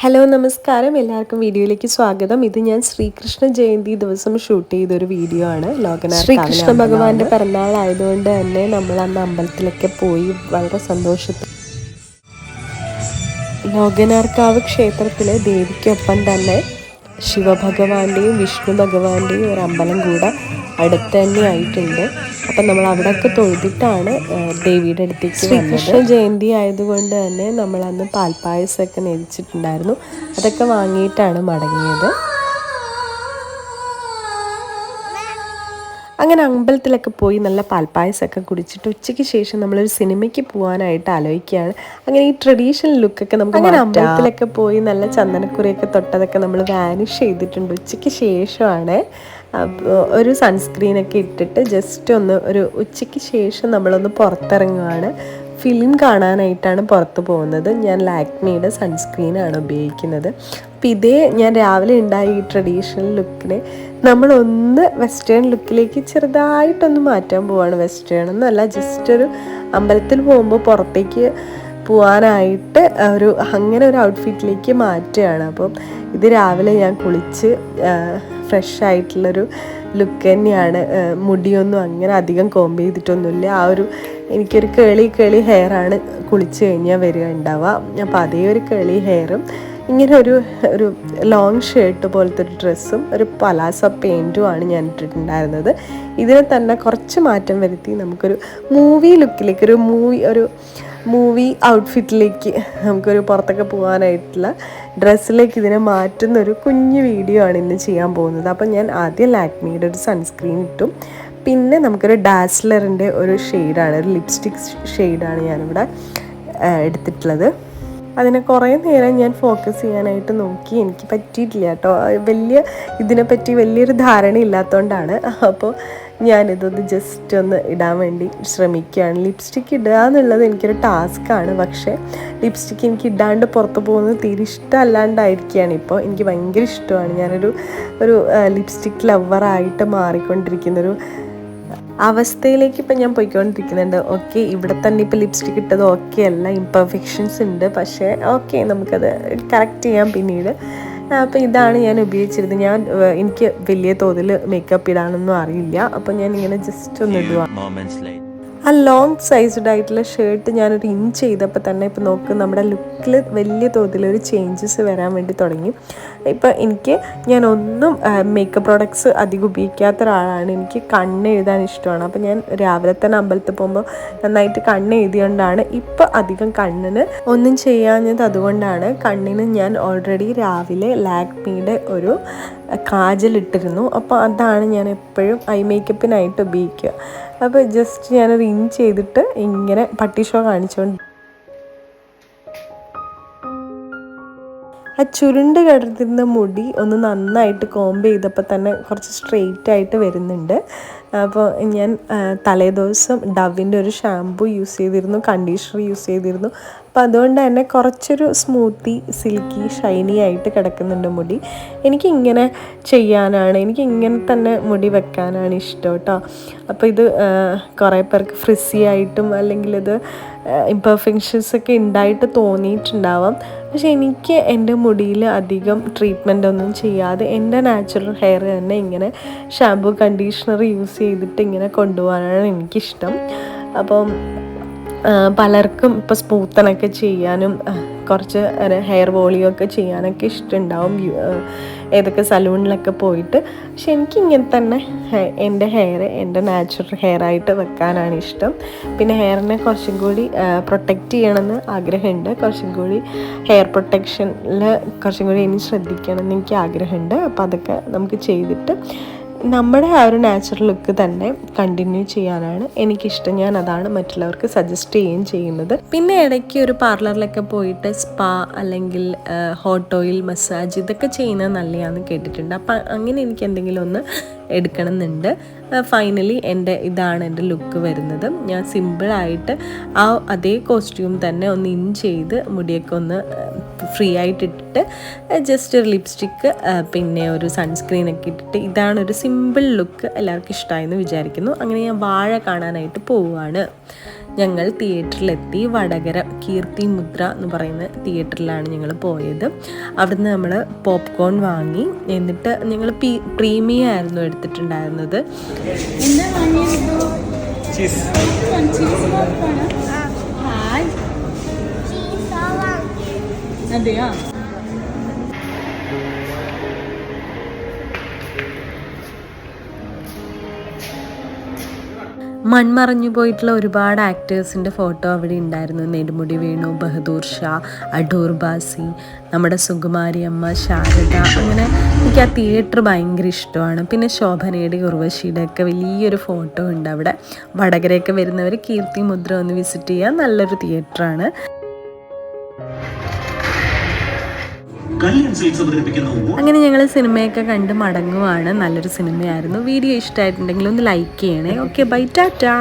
Hello നമസ്കാരം, എല്ലാവർക്കും വീഡിയോയിലേക്ക് സ്വാഗതം. ഇത് ഞാൻ ശ്രീകൃഷ്ണ ജയന്തി ദിവസം ഷൂട്ട് ചെയ്തൊരു വീഡിയോ ആണ്. ശ്രീകൃഷ്ണ ഭഗവാന്റെ പിറന്നാൾ ആയതുകൊണ്ട് തന്നെ നമ്മൾ അന്ന് അമ്പലത്തിലൊക്കെ പോയി വളരെ സന്തോഷത്തിൽ. ലോകനാർക്കാവ് ക്ഷേത്രത്തിലെ ദേവിക്കൊപ്പം തന്നെ ശിവഭഗവാന്റെയും വിഷ്ണു ഭഗവാന്റെയും ഒരു അമ്പലം കൂടെ അടുത്ത് തന്നെ ആയിട്ടുണ്ട്. അപ്പം നമ്മൾ അവിടെയൊക്കെ തൊഴുതിട്ടാണ് ദേവിയുടെ അടുത്തേക്ക് ശ്രീകൃഷ്ണ ജയന്തി ആയതുകൊണ്ട് തന്നെ നമ്മൾ അന്ന് പാൽപ്പായസമൊക്കെ നേദിച്ചിട്ടുണ്ടായിരുന്നു. അതൊക്കെ വാങ്ങിയിട്ടാണ് മടങ്ങിയത്. അങ്ങനെ അമ്പലത്തിലൊക്കെ പോയി നല്ല പാൽപ്പായസമൊക്കെ കുടിച്ചിട്ട് ഉച്ചയ്ക്ക് ശേഷം നമ്മളൊരു സിനിമയ്ക്ക് പോകാനായിട്ട് ആലോചിക്കുകയാണ്. അങ്ങനെ ഈ ട്രഡീഷണൽ ലുക്കൊക്കെ നമുക്ക് അങ്ങനെ അമ്പലത്തിലൊക്കെ പോയി നല്ല ചന്ദനക്കുറിയൊക്കെ തൊട്ടതൊക്കെ നമ്മൾ വാനിഷ് ചെയ്തിട്ടുണ്ട്. ഉച്ചയ്ക്ക് ശേഷമാണ് ഒരു സൺസ്ക്രീനൊക്കെ ഇട്ടിട്ട് ജസ്റ്റ് ഒരു ഉച്ചയ്ക്ക് ശേഷം നമ്മളൊന്ന് പുറത്തിറങ്ങുകയാണ്. ഫിലിം കാണാനായിട്ടാണ് പുറത്ത് പോകുന്നത്. ഞാൻ ലാക്മിയുടെ സൺസ്ക്രീനാണ് ഉപയോഗിക്കുന്നത്. അപ്പോൾ ഇതേ ഞാൻ രാവിലെ ഉണ്ടായ ഈ ട്രഡീഷണൽ ലുക്കിനെ നമ്മളൊന്ന് വെസ്റ്റേൺ ലുക്കിലേക്ക് ചെറുതായിട്ടൊന്ന് മാറ്റാൻ പോവാണ്. വെസ്റ്റേൺ എന്നല്ല, ജസ്റ്റ് ഒരു അമ്പലത്തിൽ പോകുമ്പോൾ പുറത്തേക്ക് പോകാനായിട്ട് അങ്ങനെ ഒരു ഔട്ട്ഫിറ്റിലേക്ക് മാറ്റുകയാണ്. അപ്പം ഇത് രാവിലെ ഞാൻ കുളിച്ച് ഫ്രഷ് ആയിട്ടുള്ളൊരു ലുക്ക് തന്നെയാണ്. മുടിയൊന്നും അങ്ങനെ അധികം കോമ്പ് ചെയ്തിട്ടൊന്നുമില്ല. എനിക്കൊരു കേളി ഹെയറാണ് കുളിച്ച് കഴിഞ്ഞാൽ വരിക ഉണ്ടാവുക. അപ്പോൾ അതേ ഒരു കേളി ഹെയറും ഇങ്ങനെ ഒരു ലോങ് ഷർട്ട് പോലത്തെ ഒരു ഡ്രസ്സും ഒരു പലാസ പെയിൻറ്റുമാണ് ഞാൻ ഇട്ടിട്ടുണ്ടായിരുന്നത്. ഇതിനെ തന്നെ കുറച്ച് മാറ്റം വരുത്തി നമുക്കൊരു മൂവി ലുക്കിലേക്ക് ഒരു മൂവി ഔട്ട്ഫിറ്റിലേക്ക് നമുക്കൊരു പുറത്തൊക്കെ പോകാനായിട്ടുള്ള ഡ്രസ്സിലേക്ക് ഇതിനെ മാറ്റുന്ന ഒരു കുഞ്ഞു വീഡിയോ ആണ് ഇന്ന് ചെയ്യാൻ പോകുന്നത്. അപ്പം ഞാൻ ആദ്യം ലാക്മിയുടെ ഒരു സൺസ്ക്രീൻ ഇട്ടു. പിന്നെ നമുക്കൊരു ഡാസ്ലറിൻ്റെ ഒരു ഷെയ്ഡാണ്, ഒരു ലിപ്സ്റ്റിക് ഷെയ്ഡാണ് ഞാനിവിടെ എടുത്തിട്ടുള്ളത്. അതിനെ കുറേ നേരം ഞാൻ ഫോക്കസ് ചെയ്യാനായിട്ട് നോക്കി. എനിക്ക് പറ്റിയിട്ടില്ല കേട്ടോ. ഇതിനെപ്പറ്റി വലിയൊരു ധാരണ ഇല്ലാത്തതുകൊണ്ടാണ്. അപ്പോൾ ഞാനിതൊന്ന് ജസ്റ്റ് ഒന്ന് ഇടാൻ വേണ്ടി ശ്രമിക്കുകയാണ്. ലിപ്സ്റ്റിക്ക് ഇടുക എന്നുള്ളത് എനിക്കൊരു ടാസ്ക്കാണ്. പക്ഷേ ലിപ്സ്റ്റിക്ക് എനിക്ക് ഇടാണ്ട് പുറത്ത് പോകുന്നത് തീരെ ഇഷ്ടമല്ലാണ്ടായിരിക്കുകയാണ് ഇപ്പോൾ. എനിക്ക് ഭയങ്കര ഇഷ്ടമാണ്. ഞാനൊരു ലിപ്സ്റ്റിക് ലവറായിട്ട് മാറിക്കൊണ്ടിരിക്കുന്നൊരു അവസ്ഥയിലേക്ക് ഇപ്പം ഞാൻ പോയിക്കൊണ്ടിരിക്കുന്നുണ്ട്. ഓക്കെ, ഇവിടെ തന്നെ ഇപ്പോൾ ലിപ്സ്റ്റിക് ഇട്ടത് ഓക്കെ അല്ല, ഇംപെർഫെക്ഷൻസ് ഉണ്ട്. പക്ഷേ ഓക്കെ, നമുക്കത് കറക്റ്റ് ചെയ്യാം പിന്നീട്. അപ്പോൾ ഇതാണ് ഞാൻ ഉപയോഗിച്ചിരുന്നത്. എനിക്ക് വലിയ തോതിൽ മേക്കപ്പ് ഇടാനൊന്നും അറിയില്ല. അപ്പോൾ ഞാൻ ഇങ്ങനെ ജസ്റ്റ് ഒന്ന് ഇടുക. ആ ലോങ് സൈസ്ഡ് ആയിട്ടുള്ള ഷർട്ട് ഞാനൊരു ഇഞ്ച് ചെയ്തപ്പോൾ തന്നെ ഇപ്പോൾ നോക്ക് നമ്മുടെ ലുക്കിൽ വലിയ തോതിലൊരു ചേഞ്ചസ് വരാൻ വേണ്ടി തുടങ്ങി. ഇപ്പോൾ ഞാനൊന്നും മേക്കപ്പ് പ്രോഡക്ട്സ് അധികം ഉപയോഗിക്കാത്ത ഒരാളാണ്. എനിക്ക് കണ്ണ് എഴുതാൻ ഇഷ്ടമാണ്. അപ്പോൾ ഞാൻ രാവിലെ തന്നെ അമ്പലത്തിൽ പോകുമ്പോൾ നന്നായിട്ട് കണ്ണ് എഴുതിയോണ്ടാണ് ഇപ്പോൾ അധികം കണ്ണിന് ഒന്നും ചെയ്യാഞ്ഞത്. അതുകൊണ്ടാണ് കണ്ണിന് ഞാൻ ഓൾറെഡി രാവിലെ ലാക്മിയുടെ ഒരു കാജലിട്ടിരുന്നു. അപ്പോൾ അതാണ് ഞാൻ എപ്പോഴും ഐ മേക്കപ്പിനായിട്ട് ഉപയോഗിക്കുക. അപ്പോൾ ജസ്റ്റ് ഞാനത് ഇൻ ചെയ്തിട്ട് ഇങ്ങനെ പട്ടി ഷോ കാണിച്ചുകൊണ്ട് ആ ചുരുണ്ട് കിടന്നിരുന്ന മുടി ഒന്ന് നന്നായിട്ട് കോംബ് ചെയ്തപ്പോൾ തന്നെ കുറച്ച് സ്ട്രെയിറ്റ് ആയിട്ട് വരുന്നുണ്ട്. അപ്പോൾ ഞാൻ തലേദിവസം ഡവിൻ്റെ ഒരു ഷാമ്പു യൂസ് ചെയ്തിരുന്നു, കണ്ടീഷണർ യൂസ് ചെയ്തിരുന്നു. അപ്പോൾ അതുകൊണ്ട് തന്നെ കുറച്ചൊരു സ്മൂത്തി, സിൽക്കി, ഷൈനി ആയിട്ട് കിടക്കുന്നുണ്ട് മുടി. എനിക്കിങ്ങനെ ഇങ്ങനെ തന്നെ മുടി വെക്കാനാണ് ഇഷ്ടം കേട്ടോ. അപ്പോൾ ഇത് കുറേ പേർക്ക് ഫ്രിസി ആയിട്ടും അല്ലെങ്കിൽ ഇത് ഇംപെർഫെക്ഷൻസ് ഒക്കെ ഉണ്ടായിട്ട് തോന്നിയിട്ടുണ്ടാവാം. പക്ഷെ എനിക്ക് എൻ്റെ മുടിയിൽ അധികം ട്രീറ്റ്മെൻ്റ് ഒന്നും ചെയ്യാതെ എൻ്റെ നാച്ചുറൽ ഹെയർ തന്നെ ഇങ്ങനെ ഷാമ്പു, കണ്ടീഷണർ യൂസ് ചെയ്തിട്ട് ഇങ്ങനെ കൊണ്ടുപോകാനാണ് എനിക്കിഷ്ടം. അപ്പം പലർക്കും ഇപ്പോൾ സ്മൂത്തനൊക്കെ ചെയ്യാനും കുറച്ച് ഹെയർ വോളിയൊക്കെ ചെയ്യാനൊക്കെ ഇഷ്ടമുണ്ടാവും, ഏതൊക്കെ സലൂണിലൊക്കെ പോയിട്ട്. പക്ഷെ എനിക്കിങ്ങനെ തന്നെ എൻ്റെ നാച്ചുറൽ ഹെയറായിട്ട് വെക്കാനാണ് ഇഷ്ടം. പിന്നെ ഹെയറിനെ കുറച്ചും കൂടി പ്രൊട്ടക്റ്റ് ചെയ്യണമെന്ന് ആഗ്രഹമുണ്ട്. കുറച്ചും കൂടി ഹെയർ പ്രൊട്ടക്ഷനിൽ കുറച്ചും കൂടി ഇനി ശ്രദ്ധിക്കണമെന്ന് എനിക്ക് ആഗ്രഹമുണ്ട്. അപ്പോൾ അതൊക്കെ നമുക്ക് ചെയ്തിട്ട് നമ്മുടെ ആ ഒരു നാച്ചുറൽ ലുക്ക് തന്നെ കണ്ടിന്യൂ ചെയ്യാനാണ് എനിക്കിഷ്ടം. ഞാൻ അതാണ് മറ്റുള്ളവർക്ക് സജസ്റ്റ് ചെയ്യുകയും ചെയ്യുന്നത്. പിന്നെ ഇടയ്ക്ക് ഒരു പാർലറിലൊക്കെ പോയിട്ട് സ്പാ അല്ലെങ്കിൽ ഹോട്ട് ഓയിൽ മസാജ് ഇതൊക്കെ ചെയ്യുന്നത് നല്ലതാണെന്ന് കേട്ടിട്ടുണ്ട്. അപ്പം അങ്ങനെ എനിക്ക് എന്തെങ്കിലും ഒന്ന് എടുക്കണം എന്നുണ്ട്. ഫൈനലി ഇതാണ് എൻ്റെ ലുക്ക് വരുന്നത്. ഞാൻ സിമ്പിളായിട്ട് അതേ കോസ്റ്റ്യൂം തന്നെ ഒന്ന് ഇൻ ചെയ്ത് മുടിയൊക്കെ ഒന്ന് ഫ്രീ ആയിട്ട് ഇട്ടിട്ട് ജസ്റ്റ് ഒരു ലിപ്സ്റ്റിക്ക് പിന്നെ ഒരു സൺസ്ക്രീനൊക്കെ ഇട്ടിട്ട് ഇതാണൊരു സിമ്പിൾ ലുക്ക്. എല്ലാവർക്കും ഇഷ്ടമായെന്ന് വിചാരിക്കുന്നു. അങ്ങനെ ഞാൻ വാഴ കാണാനായിട്ട് പോവുകയാണ്. ഞങ്ങൾ തിയേറ്ററിലെത്തി. വടകര കീർത്തി മുദ്ര എന്ന് പറയുന്ന തിയേറ്ററിലാണ് ഞങ്ങൾ പോയത്. അവിടുന്ന് നമ്മൾ പോപ്കോൺ വാങ്ങി. എന്നിട്ട് ഞങ്ങൾ പ്രീമിയം ആയിരുന്നു എടുത്തിട്ടുണ്ടായിരുന്നത്. അതെയോ? മൺമറഞ്ഞു പോയിട്ടുള്ള ഒരുപാട് ആക്ടേഴ്സിൻ്റെ ഫോട്ടോ അവിടെ ഉണ്ടായിരുന്നു. നെടുമുടി വേണു, ബഹദൂർ ഷാ, അടൂർ ബാസി, നമ്മുടെ സുകുമാരി അമ്മ, ശാരദ. അങ്ങനെ എനിക്ക് ആ തിയേറ്റർ ഭയങ്കര ഇഷ്ടമാണ്. പിന്നെ ശോഭനയുടെ, ഉർവശിയുടെ ഒക്കെ വലിയൊരു ഫോട്ടോ ഉണ്ട് അവിടെ. വടകരയൊക്കെ വരുന്നവർ കീർത്തി മുദ്ര ഒന്ന് വിസിറ്റ് ചെയ്യാൻ നല്ലൊരു തിയേറ്ററാണ്. അങ്ങനെ ഞങ്ങൾ സിനിമയൊക്കെ കണ്ട് മടങ്ങുവാണ്. നല്ലൊരു സിനിമയായിരുന്നു. വീഡിയോ ഇഷ്ടമായിട്ടുണ്ടെങ്കിൽ ഒന്ന് ലൈക്ക് ചെയ്യണേ. Okay, bye, Tata.